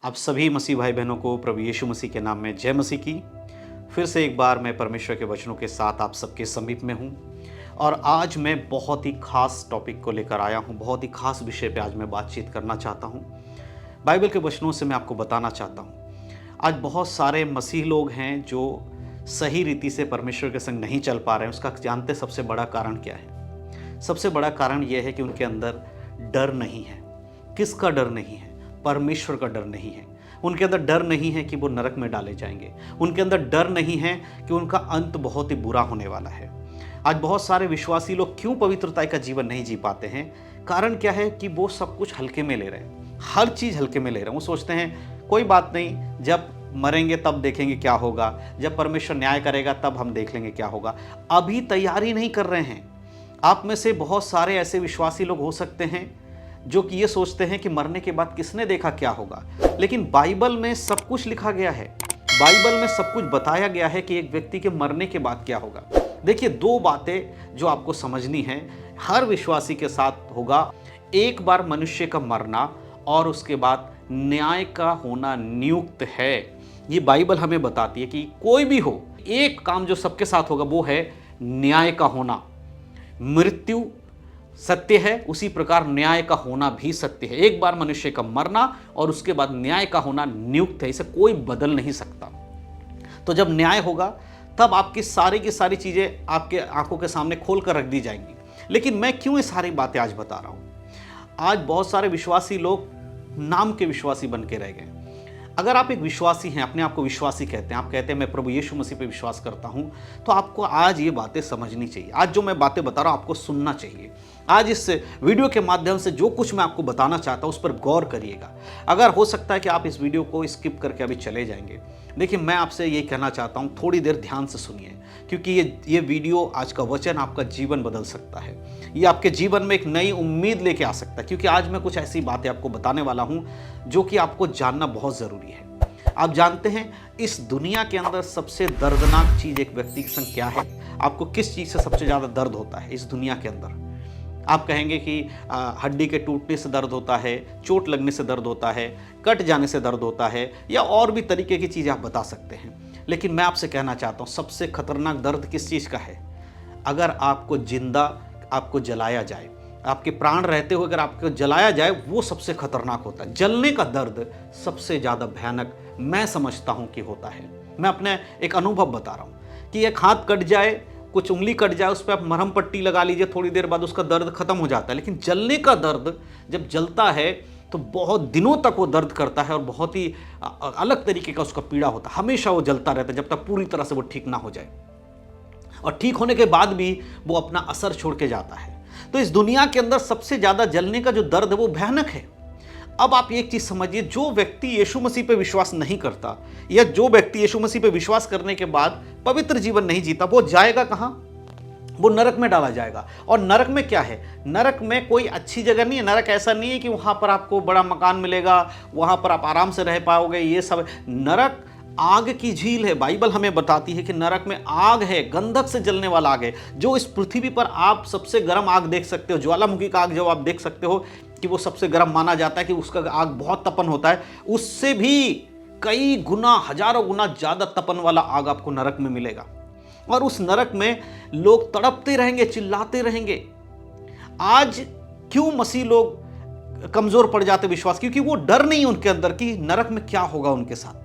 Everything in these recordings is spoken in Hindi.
आप सभी मसीह भाई बहनों को प्रभु यीशु मसीह के नाम में जय मसीह की। फिर से एक बार मैं परमेश्वर के वचनों के साथ आप सबके समीप में हूँ और आज मैं बहुत ही खास टॉपिक को लेकर आया हूँ। बहुत ही खास विषय पे आज मैं बातचीत करना चाहता हूँ। बाइबल के वचनों से मैं आपको बताना चाहता हूँ। आज बहुत सारे मसीह लोग हैं जो सही रीति से परमेश्वर के संग नहीं चल पा रहे हैं। उसका जानते सबसे बड़ा कारण क्या है? सबसे बड़ा कारण यह है कि उनके अंदर डर नहीं है। किसका डर नहीं है? परमेश्वर का डर नहीं है। उनके अंदर डर नहीं है कि वो नरक में डाले जाएंगे। उनके अंदर डर नहीं है कि उनका अंत बहुत ही बुरा होने वाला है। आज बहुत सारे विश्वासी लोग क्यों पवित्रता का जीवन नहीं जी पाते हैं? कारण क्या है कि वो सब कुछ हल्के में ले रहे हैं। हर चीज़ हल्के में ले रहे हैं। वो सोचते हैं कोई बात नहीं, जब मरेंगे तब देखेंगे क्या होगा, जब परमेश्वर न्याय करेगा तब हम देख लेंगे क्या होगा। अभी तैयारी नहीं कर रहे हैं। आप में से बहुत सारे ऐसे विश्वासी लोग हो सकते हैं जो कि ये सोचते हैं कि मरने के बाद किसने देखा क्या होगा। लेकिन बाइबल में सब कुछ लिखा गया है। बाइबल में सब कुछ बताया गया है कि एक व्यक्ति के मरने के बाद क्या होगा। देखिए, दो बातें जो आपको समझनी है, हर विश्वासी के साथ होगा। एक बार मनुष्य का मरना और उसके बाद न्याय का होना नियुक्त है। ये बाइबल हमें बताती है कि कोई भी हो, एक काम जो सबके साथ होगा वो है न्याय का होना। मृत्यु सत्य है, उसी प्रकार न्याय का होना भी सत्य है। एक बार मनुष्य का मरना और उसके बाद न्याय का होना नियुक्त है। इसे कोई बदल नहीं सकता। तो जब न्याय होगा तब आपकी सारी की सारी चीजें आपके आंखों के सामने खोल कर रख दी जाएंगी। लेकिन मैं क्यों ये सारी बातें आज बता रहा हूं? आज बहुत सारे विश्वासी लोग नाम के विश्वासी बन के रह गए। अगर आप एक विश्वासी हैं, अपने आप को विश्वासी कहते हैं, आप कहते हैं मैं प्रभु यीशु मसीह पे विश्वास करता हूं, तो आपको आज ये बातें समझनी चाहिए। आज जो मैं बातें बता रहा हूं आपको सुनना चाहिए। आज इस वीडियो के माध्यम से जो कुछ मैं आपको बताना चाहता हूं उस पर गौर करिएगा। अगर हो सकता है कि आप इस वीडियो को स्किप करके अभी चले जाएंगे, देखिए मैं आपसे ये कहना चाहता हूं थोड़ी देर ध्यान से सुनिए, क्योंकि ये वीडियो, आज का वचन आपका जीवन बदल सकता है। ये आपके जीवन में एक नई उम्मीद लेके आ सकता है, क्योंकि आज मैं कुछ ऐसी बातें आपको बताने वाला हूं जो कि आपको जानना बहुत ज़रूरी है। आप जानते हैं इस दुनिया के अंदर सबसे दर्दनाक चीज़ एक व्यक्ति के संग क्या है? आपको किस चीज़ से सबसे ज़्यादा दर्द होता है इस दुनिया के अंदर? आप कहेंगे कि हड्डी के टूटने से दर्द होता है, चोट लगने से दर्द होता है, कट जाने से दर्द होता है, या और भी तरीके की चीज़ें आप बता सकते हैं। लेकिन मैं आपसे कहना चाहता हूँ सबसे खतरनाक दर्द किस चीज़ का है? अगर आपको जिंदा आपको जलाया जाए, आपके प्राण रहते हुए अगर आपको जलाया जाए, वो सबसे खतरनाक होता है। जलने का दर्द सबसे ज़्यादा भयानक मैं समझता हूँ कि होता है। मैं अपने एक अनुभव बता रहा हूँ कि एक हाथ कट जाए, कुछ उंगली कट जाए, उस पर आप मरहम पट्टी लगा लीजिए, थोड़ी देर बाद उसका दर्द खत्म हो जाता है। लेकिन जलने का दर्द जब जलता है तो बहुत दिनों तक वो दर्द करता है और बहुत ही अलग तरीके का उसका पीड़ा होता है। हमेशा वो जलता रहता है जब तक पूरी तरह से वो ठीक ना हो जाए, और ठीक होने के बाद भी वो अपना असर छोड़ के जाता है। तो इस दुनिया के अंदर सबसे ज़्यादा जलने का जो दर्द है वो भयानक है। अब आप एक चीज़ समझिए, जो व्यक्ति यीशु मसीह पे विश्वास नहीं करता, या जो व्यक्ति यीशु मसीह पे विश्वास करने के बाद पवित्र जीवन नहीं जीता, वो जाएगा कहाँ? वो नरक में डाला जाएगा। और नरक में क्या है? नरक में कोई अच्छी जगह नहीं है। नरक ऐसा नहीं है कि वहाँ पर आपको बड़ा मकान मिलेगा, वहाँ पर आप आराम से रह पाओगे, ये सब। नरक आग की झील है। बाइबल हमें बताती है कि नरक में आग है, गंधक से जलने वाला आग है। जो इस पृथ्वी पर आप सबसे गर्म आग देख सकते हो, ज्वालामुखी का आग जो आप देख सकते हो कि वो सबसे गर्म माना जाता है, कि उसका आग बहुत तपन होता है, उससे भी कई गुना, हजारों गुना ज़्यादा तपन वाला आग आपको नरक में मिलेगा। और उस नरक में लोग तड़पते रहेंगे, चिल्लाते रहेंगे। आज क्यों मसीह लोग कमजोर पड़ जाते विश्वास? क्योंकि वो डर नहीं उनके अंदर कि नरक में क्या होगा उनके साथ।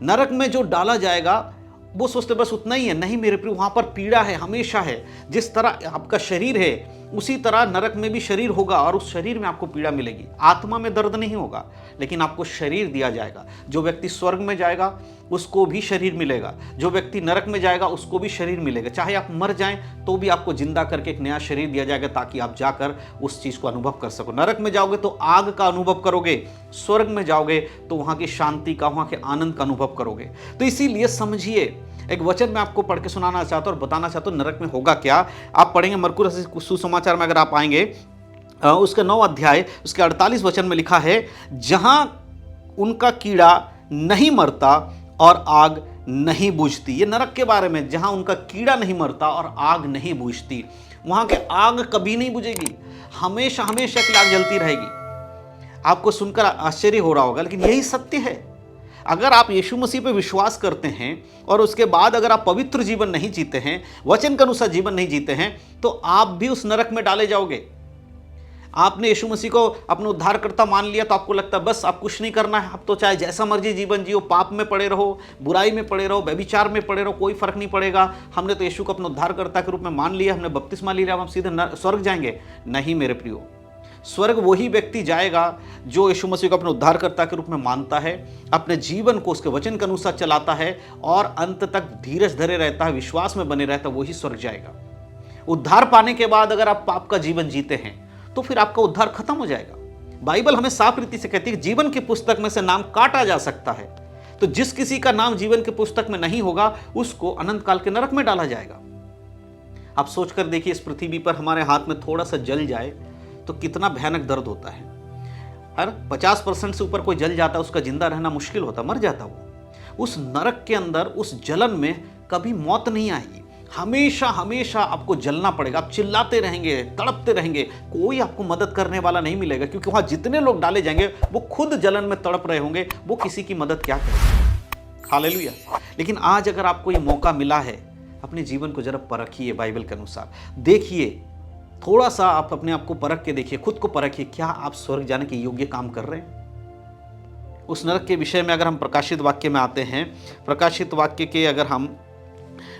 नरक में जो डाला जाएगा वो सोचते बस उतना ही है। नहीं मेरे प्रिय, वहां पर पीड़ा है, हमेशा है। जिस तरह आपका शरीर है उसी तरह नरक में भी शरीर होगा, और उस शरीर में आपको पीड़ा मिलेगी। आत्मा में दर्द नहीं होगा, लेकिन आपको शरीर दिया जाएगा। जो व्यक्ति स्वर्ग में जाएगा उसको भी शरीर मिलेगा, जो व्यक्ति नरक में जाएगा उसको भी शरीर मिलेगा। चाहे आप मर जाएं तो भी आपको जिंदा करके एक नया शरीर दिया जाएगा, ताकि आप जाकर उस चीज़ को अनुभव कर सको। नरक में जाओगे तो आग का अनुभव करोगे, स्वर्ग में जाओगे तो वहाँ की शांति का, वहाँ के आनंद का अनुभव करोगे। तो इसीलिए समझिए, एक वचन मैं आपको पढ़ के सुनाना चाहता हूँ और बताना चाहता हूँ नरक में होगा क्या। आप पढ़ेंगे मरकुस सुसमाचार में, अगर आप आएंगे उसके 9 अध्याय उसके 48 वचन में लिखा है, जहां उनका कीड़ा नहीं मरता और आग नहीं बुझती। ये नरक के बारे में, जहां उनका कीड़ा नहीं मरता और आग नहीं बुझती। वहां के आग कभी नहीं बुझेगी, हमेशा हमेशा की आग जलती रहेगी। आपको सुनकर आश्चर्य हो रहा होगा, लेकिन यही सत्य है। अगर आप यीशु मसीह पर विश्वास करते हैं और उसके बाद अगर आप पवित्र जीवन नहीं जीते हैं, वचन के अनुसार जीवन नहीं जीते हैं, तो आप भी उस नरक में डाले जाओगे। आपने यीशु मसीह को अपना उद्धारकर्ता मान लिया तो आपको लगता है बस आप कुछ नहीं करना है, आप तो चाहे जैसा मर्जी जीवन जियो, पाप में पड़े रहो, बुराई में पड़े रहो, व्यभिचार में पड़े रहो, कोई फर्क नहीं पड़ेगा। हमने तो यीशु को अपना उद्धारकर्ता के रूप में मान लिया, हमने बपतिस्मा ले लिया, हम सीधे स्वर्ग जाएंगे। नहीं मेरे प्रियो, स्वर्ग वही व्यक्ति जाएगा जो यीशु मसीह को अपने उद्धारकर्ता के रूप में मानता है, अपने जीवन को उसके वचन के अनुसार चलाता है और अंत तक धीरज धरे रहता है, विश्वास में बने रहता है, वही स्वर्ग जाएगा। उद्धार पाने के बाद अगर आप पाप का जीवन जीते हैं तो फिर आपका उद्धार खत्म हो जाएगा। बाइबल हमें साफ रीति से कहती है कि जीवन की पुस्तक में से नाम काटा जा सकता है। तो जिस किसी का नाम जीवन की पुस्तक में नहीं होगा उसको अनंत काल के नरक में डाला जाएगा। आप सोचकर देखिए, इस पृथ्वी पर हमारे हाथ में थोड़ा सा जल जाए तो कितना भयानक दर्द होता है। हर 50% से ऊपर कोई जल जाता है, उसका जिंदा रहना मुश्किल होता, मर जाता वो। उस नरक के अंदर, उस जलन में कभी मौत नहीं आएगी, हमेशा हमेशा आपको जलना पड़ेगा। आप चिल्लाते रहेंगे, तड़पते रहेंगे, कोई आपको मदद करने वाला नहीं मिलेगा, क्योंकि वहां जितने लोग डाले जाएंगे वो खुद जलन में तड़प रहे होंगे, वो किसी की मदद क्या करेंगे। हालेलुया। लेकिन आज अगर आपको ये मौका मिला है, अपने जीवन को जरा परखिए, बाइबल के अनुसार देखिए, थोड़ा सा आप अपने आप को परख के देखिए, खुद को परखिए, क्या आप स्वर्ग जाने के योग्य काम कर रहे हैं। उस नरक के विषय में अगर हम प्रकाशित वाक्य में आते हैं, प्रकाशित वाक्य के अगर हम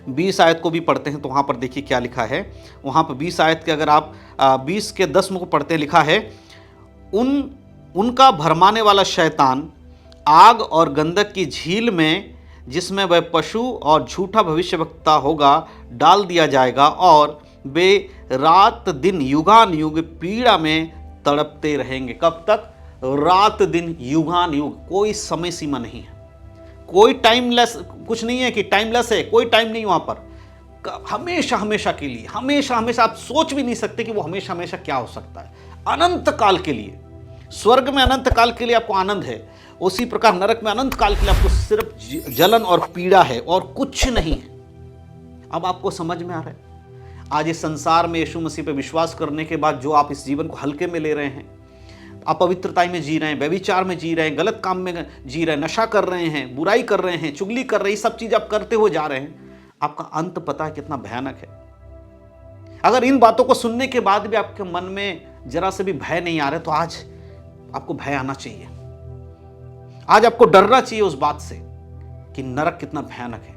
20 आयत को भी पढ़ते हैं तो वहाँ पर देखिए क्या लिखा है। वहाँ पर 20 आयत के अगर आप 20 के 10 को पढ़ते हैं, लिखा है, उनका भरमाने वाला शैतान आग और गंधक की झील में, जिसमें वह पशु और झूठा भविष्यवक्ता होगा, डाल दिया जाएगा और वे रात दिन युगान युग पीड़ा में तड़पते रहेंगे। कब तक? रात दिन युगान युग। कोई समय सीमा नहीं है, कोई टाइमलेस कुछ नहीं है कि टाइमलेस है, कोई टाइम नहीं वहां पर। हमेशा हमेशा के लिए, हमेशा हमेशा। आप सोच भी नहीं सकते कि वो हमेशा हमेशा क्या हो सकता है। अनंत काल के लिए स्वर्ग में अनंत काल के लिए आपको आनंद है, उसी प्रकार नरक में अनंत काल के लिए आपको सिर्फ जलन और पीड़ा है और कुछ नहीं है। अब आपको समझ में आ रहा है? आज इस संसार में यीशु मसीह पे विश्वास करने के बाद जो आप इस जीवन को हल्के में ले रहे हैं, अपवित्रताई में जी रहे हैं, व्यभिचार में जी रहे हैं, गलत काम में जी रहे हैं, नशा कर रहे हैं, बुराई कर रहे हैं, चुगली कर रहे हैं, सब चीज आप करते हुए जा रहे हैं, आपका अंत पता है कितना भयानक है। अगर इन बातों को सुनने के बाद भी आपके मन में जरा से भी भय नहीं आ रहा, तो आज आपको भय आना चाहिए। आज आपको डरना चाहिए उस बात से कि नरक कितना भयानक है।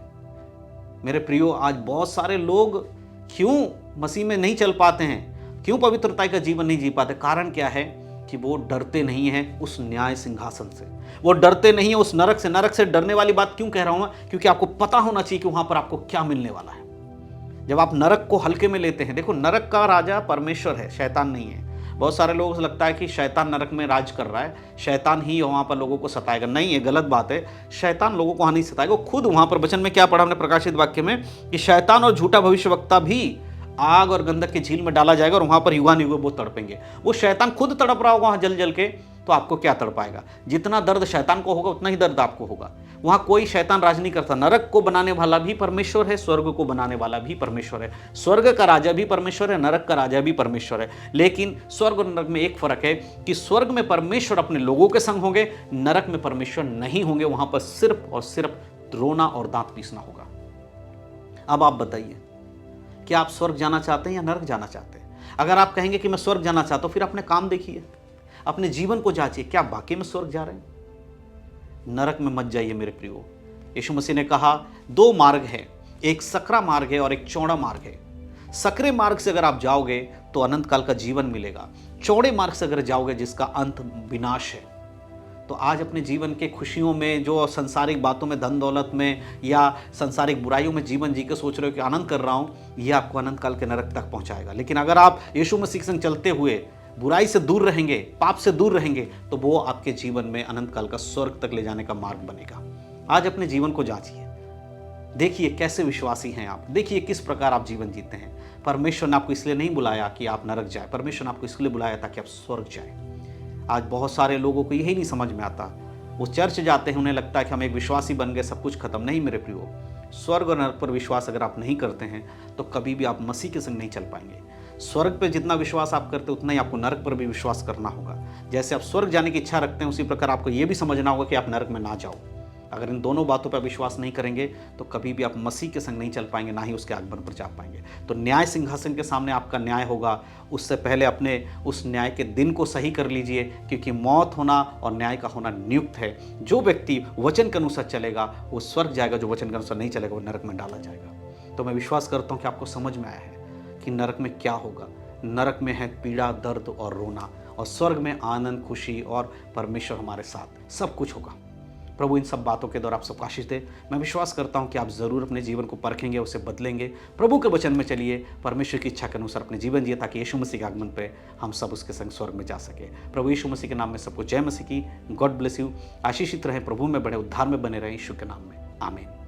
मेरे प्रियो, आज बहुत सारे लोग क्यों मसीह में नहीं चल पाते हैं, क्यों पवित्रता का जीवन नहीं जी पाते? कारण क्या है कि वो डरते नहीं हैं उस न्याय सिंहासन से, वो डरते नहीं है उस नरक से। नरक से डरने वाली बात क्यों कह रहा हूं मैं? क्योंकि आपको पता होना चाहिए कि वहां पर आपको क्या मिलने वाला है। जब आप नरक को हल्के में लेते हैं, देखो नरक का राजा परमेश्वर है, शैतान नहीं है। बहुत सारे लोगों को लगता है कि शैतान नरक में राज कर रहा है, शैतान ही वहां पर लोगों को सताएगा। नहीं, ये गलत बात है। शैतान लोगों को वहां नहीं सताएगा, वो खुद वहां पर वचन में क्या पढ़ा हमने प्रकाशित वाक्य में कि शैतान और झूठा भविष्यवक्ता भी आग और गंधक की झील में डाला जाएगा और वहां पर युगान युग वो तड़पेंगे। वो शैतान खुद तड़प रहा होगा वहां जल जल के, तो आपको क्या तड़पाएगा? जितना दर्द शैतान को होगा उतना ही दर्द आपको होगा। वहां कोई शैतान राज नहीं करता। नरक को बनाने वाला भी परमेश्वर है, स्वर्ग को बनाने वाला भी परमेश्वर है। स्वर्ग का राजा भी परमेश्वर है, नरक का राजा भी परमेश्वर है। लेकिन स्वर्ग और नरक में एक फर्क है कि स्वर्ग में परमेश्वर अपने लोगों के संग होंगे, नरक में परमेश्वर नहीं होंगे। वहां पर सिर्फ और सिर्फ रोना और दांत पीसना होगा। अब आप बताइए, क्या आप स्वर्ग जाना चाहते हैं या नरक जाना चाहते हैं? अगर आप कहेंगे कि मैं स्वर्ग जाना चाहता हूं, फिर अपने काम देखिए, अपने जीवन को जांचिए, क्या वाकई में स्वर्ग जा रहे हैं? नरक में मत जाइए मेरे प्रियो। यीशु मसीह ने कहा 2 मार्ग है, एक सकरा मार्ग है और एक चौड़ा मार्ग है। सकरे मार्ग से अगर आप जाओगे तो अनंत काल का जीवन मिलेगा, चौड़े मार्ग से अगर जाओगे जिसका अंत विनाश है। तो आज अपने जीवन के खुशियों में, जो संसारिक बातों में, धन दौलत में या संसारिक बुराइयों में जीवन जी के सोच रहे हो कि आनंद कर रहा हूँ, यह आपको अनंत काल के नरक तक पहुँचाएगा। लेकिन अगर आप यीशु मसीह संग चलते हुए बुराई से दूर रहेंगे, पाप से दूर रहेंगे, तो वो आपके जीवन में अनंत काल का स्वर्ग तक ले जाने का मार्ग बनेगा। आज अपने जीवन को जांचिए, देखिए कैसे विश्वासी हैं आप, देखिए किस प्रकार आप जीवन जीते हैं। परमेश्वर ने आपको इसलिए नहीं बुलाया कि आप नरक जाए, परमेश्वर ने आपको इसलिए बुलाया ताकि आप स्वर्ग जाए। आज बहुत सारे लोगों को यही नहीं समझ में आता, वो चर्च जाते हैं, उन्हें लगता है कि हम एक विश्वासी बन गए, सब कुछ खत्म। नहीं मेरे प्रियो, स्वर्ग और नरक पर विश्वास अगर आप नहीं करते हैं तो कभी भी आप मसीह के संग नहीं चल पाएंगे। स्वर्ग पे जितना विश्वास आप करते उतना ही आपको नरक पर भी विश्वास करना होगा। जैसे आप स्वर्ग जाने की इच्छा रखते हैं, उसी प्रकार आपको ये भी समझना होगा कि आप नरक में ना जाओ। अगर इन दोनों बातों पर विश्वास नहीं करेंगे तो कभी भी आप मसीह के संग नहीं चल पाएंगे, ना ही उसके आगमन पर जा पाएंगे। तो न्याय सिंहासन के सामने आपका न्याय होगा, उससे पहले अपने उस न्याय के दिन को सही कर लीजिए, क्योंकि मौत होना और न्याय का होना नियुक्त है। जो व्यक्ति वचन के अनुसार चलेगा वो स्वर्ग जाएगा, जो वचन के अनुसार नहीं चलेगा वो नरक में डाला जाएगा। तो मैं विश्वास करता हूँ कि आपको समझ में आया है कि नरक में क्या होगा। नरक में है पीड़ा, दर्द और रोना, और स्वर्ग में आनंद, खुशी और परमेश्वर हमारे साथ, सब कुछ होगा। प्रभु इन सब बातों के द्वारा आप सबको आशीष दे। मैं विश्वास करता हूँ कि आप ज़रूर अपने जीवन को परखेंगे, उसे बदलेंगे, प्रभु के वचन में चलिए, परमेश्वर की इच्छा के अनुसार अपने जीवन जिए, ताकि यीशु मसीह के आगमन पे हम सब उसके संग स्वर्ग में जा सके। प्रभु यीशु मसीह के नाम में सबको जय मसीह की। God bless you. आशीषित रहें, प्रभु में बढ़े, उद्धार में बने रहें, यीशु के नाम में, आमीन।